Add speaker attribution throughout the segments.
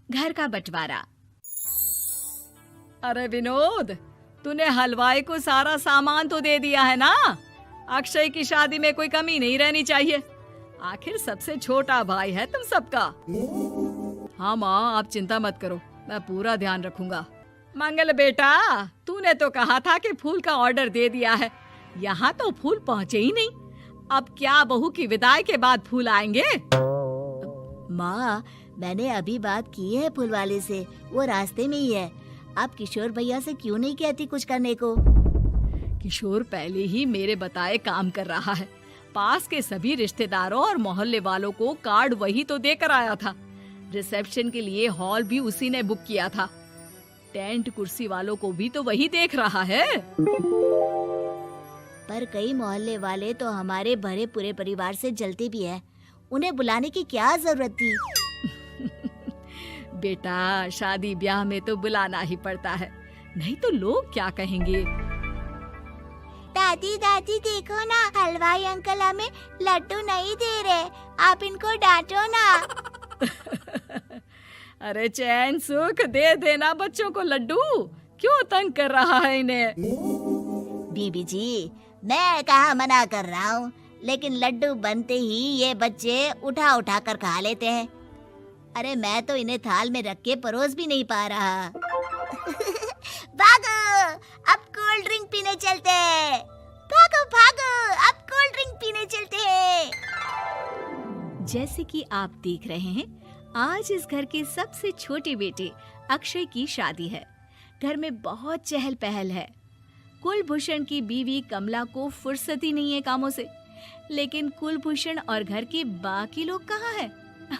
Speaker 1: घर का बंटवारा। अरे विनोद, तूने हलवाई को सारा सामान तो दे दिया है ना? अक्षय की शादी में कोई कमी नहीं रहनी चाहिए। आखिर सबसे छोटा भाई है तुम सबका। हाँ माँ, आप चिंता मत करो, मैं पूरा ध्यान रखूंगा। मंगल बेटा, तूने तो कहा था कि फूल का ऑर्डर दे दिया है, यहाँ तो फूल पहुँचे ही नहीं। अब क्या बहू की विदाई के बाद फूल आएंगे?
Speaker 2: माँ, मैंने अभी बात की है फूल वाले से, वो रास्ते में ही है। आप किशोर भैया से क्यों नहीं कहती कुछ करने को?
Speaker 1: किशोर पहले ही मेरे बताए काम कर रहा है। पास के सभी रिश्तेदारों और मोहल्ले वालों को कार्ड वही तो देकर आया था। रिसेप्शन के लिए हॉल भी उसी ने बुक किया था। टेंट कुर्सी वालों को भी तो वही देख रहा है।
Speaker 2: पर कई मोहल्ले वाले तो हमारे भरे पूरे परिवार से जलते भी हैं। उन्हें बुलाने की क्या जरूरत थी?
Speaker 1: बेटा, शादी ब्याह में तो बुलाना ही पड़ता है, नहीं तो लोग क्या कहेंगे।
Speaker 2: दादी दादी देखो ना, हलवाई अंकल हमें लड्डू नहीं दे रहे, आप इनको डांटो ना।
Speaker 1: अरे चैन सुख दे देना बच्चों को लड्डू, क्यों तंग कर रहा है इन्हें?
Speaker 2: बीबी जी, मैं कहाँ मना कर रहा हूँ, लेकिन लड्डू बनते ही ये बच्चे उठा उठा कर खा लेते हैं। अरे मैं तो इन्हें थाल में रख के परोस भी नहीं पा रहा। भागो, अब कोल्ड ड्रिंक पीने चलते हैं। भागो भागो, अब कोल्ड ड्रिंक पीने चलते हैं।
Speaker 1: जैसे कि आप देख रहे हैं, आज इस घर के सबसे छोटे बेटे अक्षय की शादी है। घर में बहुत चहल पहल है। कुलभूषण की बीवी कमला को फुर्सत ही नहीं है कामों से, लेकिन कुलभूषण और घर के बाकी लोग कहाँ हैं?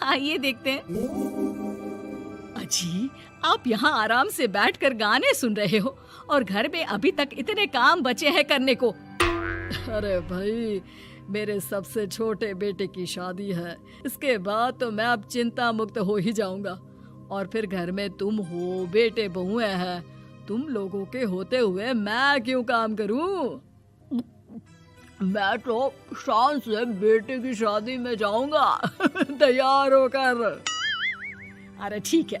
Speaker 1: आइए देखते हैं। अजी, आप यहाँ आराम से बैठकर गाने सुन रहे हो और घर में अभी तक इतने काम बचे हैं करने को। अरे भाई, मेरे सबसे छोटे बेटे की शादी है, इसके बाद तो मैं अब चिंता मुक्त हो ही जाऊंगा। और फिर घर में तुम हो, बेटे बहुएं हैं, तुम लोगों के होते हुए मैं क्यों काम करूं? मैं तो शान से बेटे की शादी में जाऊंगा तैयार होकर। अरे ठीक है,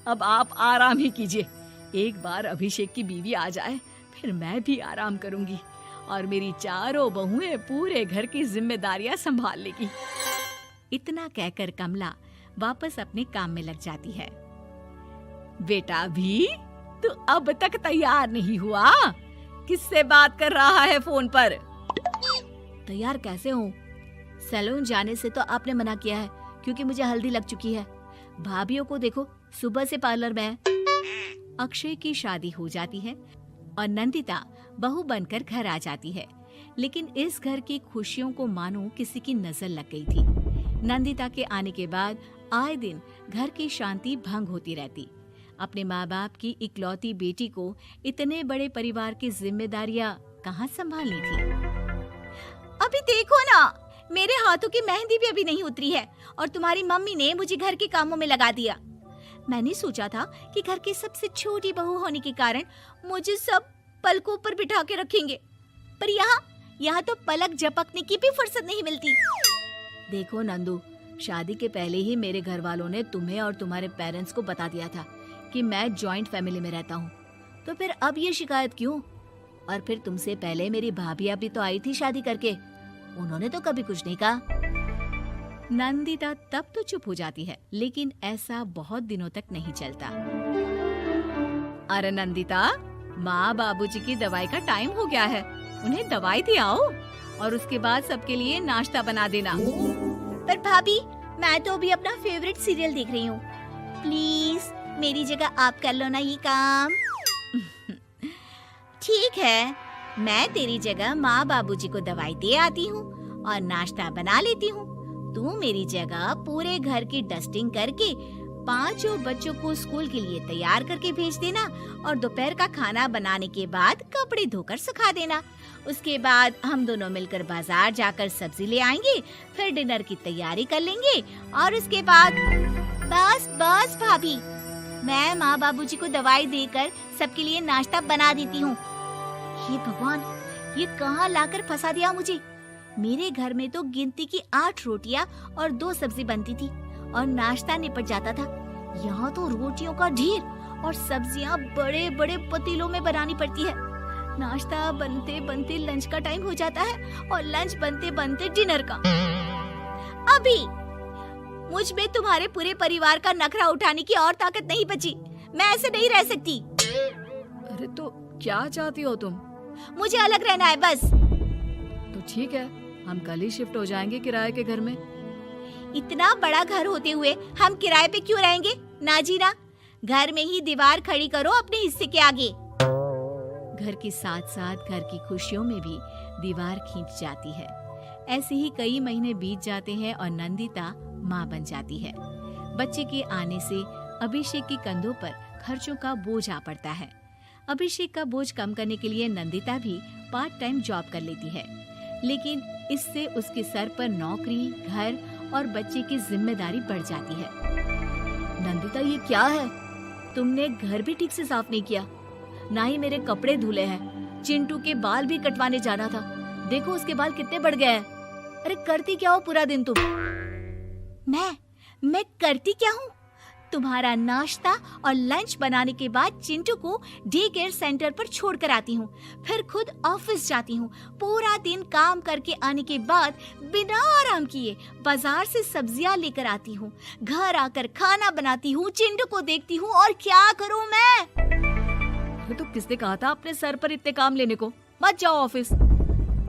Speaker 1: अब आप आराम ही कीजिए। एक बार अभिषेक की बीवी आ जाए, फिर मैं भी आराम करूंगी और मेरी चारों बहुएं पूरे घर की जिम्मेदारियां संभाल लेगी। इतना कहकर कमला वापस अपने काम में लग जाती है। बेटा भी, तू अब तक तैयार नहीं हुआ? किससे बात कर रहा है फोन पर?
Speaker 2: तैयार कैसे हूँ? सैलून जाने से तो आपने मना किया है, क्योंकि मुझे हल्दी लग चुकी है। भाभीयों को देखो, सुबह से पार्लर में है।
Speaker 1: अक्षय की शादी हो जाती है और नंदिता बहू बनकर घर आ जाती है, लेकिन इस घर की खुशियों को मानो किसी की नजर लग गई थी। नंदिता के आने के बाद आए दिन घर की शांति भंग होती रहती। अपने माँ बाप की इकलौती बेटी को इतने बड़े परिवार की जिम्मेदारियां कहाँ संभालनी थी?
Speaker 2: अभी देखो ना, मेरे हाथों की मेहंदी भी अभी नहीं उतरी है और तुम्हारी मम्मी ने मुझे घर के कामों में लगा दिया। मैंने सोचा था कि घर की सबसे छोटी बहू होने के कारण मुझे सब पलकों पर बिठा के रखेंगे, पर यहाँ तो पलक झपकने की भी फुर्सत नहीं मिलती।
Speaker 1: देखो नंदू, शादी के पहले ही मेरे घर वालों ने तुम्हें और तुम्हारे पेरेंट्स को बता दिया था कि मैं जॉइंट फैमिली में रहता हूँ, तो फिर अब ये शिकायत क्यों? और फिर तुमसे पहले मेरी भाभी भी तो आई थी शादी करके, उन्होंने तो कभी कुछ नहीं कहा। नंदिता तब तो चुप हो जाती है, लेकिन ऐसा बहुत दिनों तक नहीं चलता। अरे नंदिता, माँ बाबूजी की दवाई का टाइम हो गया है, उन्हें दवाई दिलाओ और उसके बाद सबके लिए नाश्ता बना देना।
Speaker 2: पर भाभी, मैं तो अभी अपना फेवरेट सीरियल देख रही हूँ। प्लीज मेरी जगह आप कर लो ना ये काम। ठीक है, मैं तेरी जगह माँ बाबूजी को दवाई दे आती हूँ और नाश्ता बना लेती हूँ। तू मेरी जगह पूरे घर की डस्टिंग करके 5 बच्चों को स्कूल के लिए तैयार करके भेज देना और दोपहर का खाना बनाने के बाद कपड़े धोकर सुखा देना। उसके बाद हम दोनों मिलकर बाजार जाकर सब्जी ले आएंगे, फिर डिनर की तैयारी कर लेंगे और उसके बाद बस भाभी, मैं माँ बाबूजी को दवाई देकर सबके लिए नाश्ता बना देती हूँ। हे भगवान, ये कहाँ लाकर फंसा दिया मुझे। मेरे घर में तो गिनती की 8 रोटियां और 2 सब्जी बनती थी और नाश्ता निपट जाता था, यहाँ तो रोटियों का ढेर और सब्जियाँ बड़े बड़े पतीलों में बनानी पड़ती है। नाश्ता बनते बनते लंच का टाइम हो जाता है और लंच बनते बनते डिनर का। अभी मुझ में तुम्हारे पूरे परिवार का नखरा उठाने की और ताकत नहीं बची। मैं ऐसे नहीं रह सकती।
Speaker 1: अरे तो क्या चाहती हो तुम?
Speaker 2: मुझे अलग रहना है बस।
Speaker 1: तो ठीक है, हम कल ही शिफ्ट हो जाएंगे किराए के घर में।
Speaker 2: इतना बड़ा घर होते हुए हम किराए पे क्यों रहेंगे? ना जी ना, घर में ही दीवार खड़ी करो अपने हिस्से के आगे। घर के साथ साथ घर की खुशियों में भी दीवार खींच जाती है। ऐसे ही कई महीने बीत जाते हैं और नंदिता माँ बन जाती है। बच्चे के आने से अभिषेक के कंधों पर खर्चों का बोझ आ पड़ता है। अभिषेक का बोझ कम करने के लिए नंदिता भी पार्ट टाइम जॉब कर लेती है, लेकिन इससे उसके सर पर नौकरी, घर और बच्चे की जिम्मेदारी बढ़ जाती है।
Speaker 1: नंदिता, ये क्या है? तुमने घर भी ठीक से साफ नहीं किया, ना ही मेरे कपड़े धुले हैं। चिंटू के बाल भी कटवाने जाना था, देखो उसके बाल कितने बढ़ गए हैं। अरे करती क्या हो पूरा दिन तुम?
Speaker 2: मैं करती क्या हूँ? तुम्हारा नाश्ता और लंच बनाने के बाद चिंटू को डे केयर सेंटर पर छोड़ कर आती हूँ, फिर खुद ऑफिस जाती हूँ। पूरा दिन काम करके आने के बाद बिना आराम किए बाजार से सब्जियाँ लेकर आती हूँ, घर आकर खाना बनाती हूँ, चिंटू को देखती हूँ और क्या करूँ मैं?
Speaker 1: तो किसने कहा था अपने सर पर इतने काम लेने को? मत जाओ ऑफिस।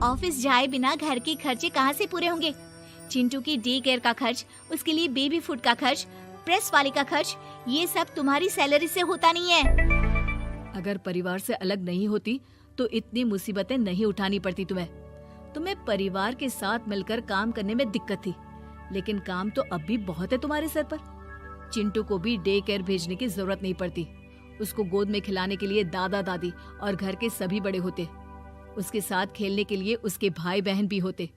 Speaker 2: ऑफिस जाए बिना घर के खर्चे कहाँ से पूरे होंगे? चिंटू की डे केयर का खर्च, उसके लिए बेबी फूड का खर्च, प्रेस वाले का खर्च, ये सब तुम्हारी सैलरी से होता नहीं है।
Speaker 1: अगर परिवार से अलग नहीं होती तो इतनी मुसीबतें नहीं उठानी पड़ती तुम्हें परिवार के साथ मिलकर काम करने में दिक्कत थी, लेकिन काम तो अब भी बहुत है तुम्हारे सर पर। चिंटू को भी डे केयर भेजने की जरूरत नहीं पड़ती। उसको गोद में खिलाने के लिए दादा दादी और घर के सभी बड़े होते। उसके साथ खेलने के लिए उसके भाई बहन भी होते।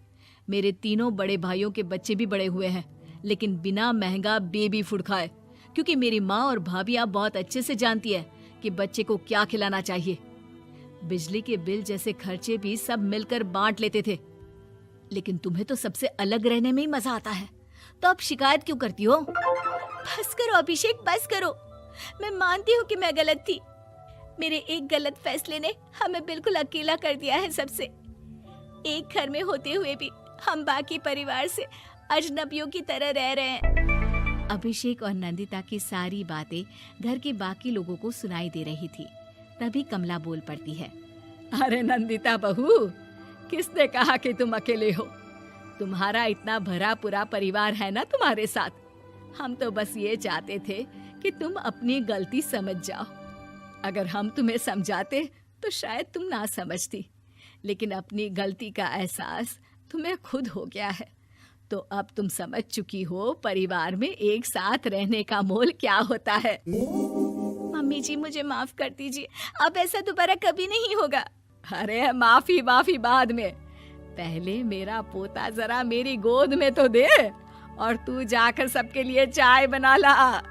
Speaker 1: मेरे तीनों बड़े भाइयों के बच्चे भी बड़े हुए हैं, लेकिन बिना महंगा बेबी फूड खाए, क्योंकि मेरी माँ और भाभियाँ बहुत अच्छे से जानती है कि बच्चे को क्या खिलाना चाहिए। बिजली के बिल जैसे खर्चे भी सब मिलकर बांट लेते थे, लेकिन तुम्हें तो सबसे अलग रहने में ही मजा आता है, तो अब शिकायत क्यों करती हो?
Speaker 2: बस करो अभिषेक, बस करो। मैं मानती हूँ कि मैं गलत थी। मेरे एक गलत फैसले ने हमें बिल्कुल अकेला कर दिया है सबसे। एक घर में होते हुए भी हम बाकी परिवार से अजनबियों की तरह रह रहे हैं।
Speaker 3: अभिषेक और नंदिता की सारी बातें घर के बाकी लोगों को सुनाई दे रही थी। तभी कमला बोल पड़ती है।
Speaker 1: अरे नंदिता बहू, किसने कहा कि तुम अकेले हो? तुम्हारा इतना भरा पूरा परिवार है ना तुम्हारे साथ। हम तो बस ये चाहते थे कि तुम अपनी गलती समझ जाओ। अगर हम तुम्हें समझाते तो शायद तुम ना समझती, लेकिन अपनी गलती का एहसास तुम्हें खुद हो गया है, तो अब तुम समझ चुकी हो परिवार में एक साथ रहने का मोल क्या होता है।
Speaker 2: मम्मी जी, मुझे माफ कर दीजिए, अब ऐसा दोबारा कभी नहीं होगा।
Speaker 1: अरे माफी बाद में, पहले मेरा पोता जरा मेरी गोद में तो दे, और तू जाकर सबके लिए चाय बना ला।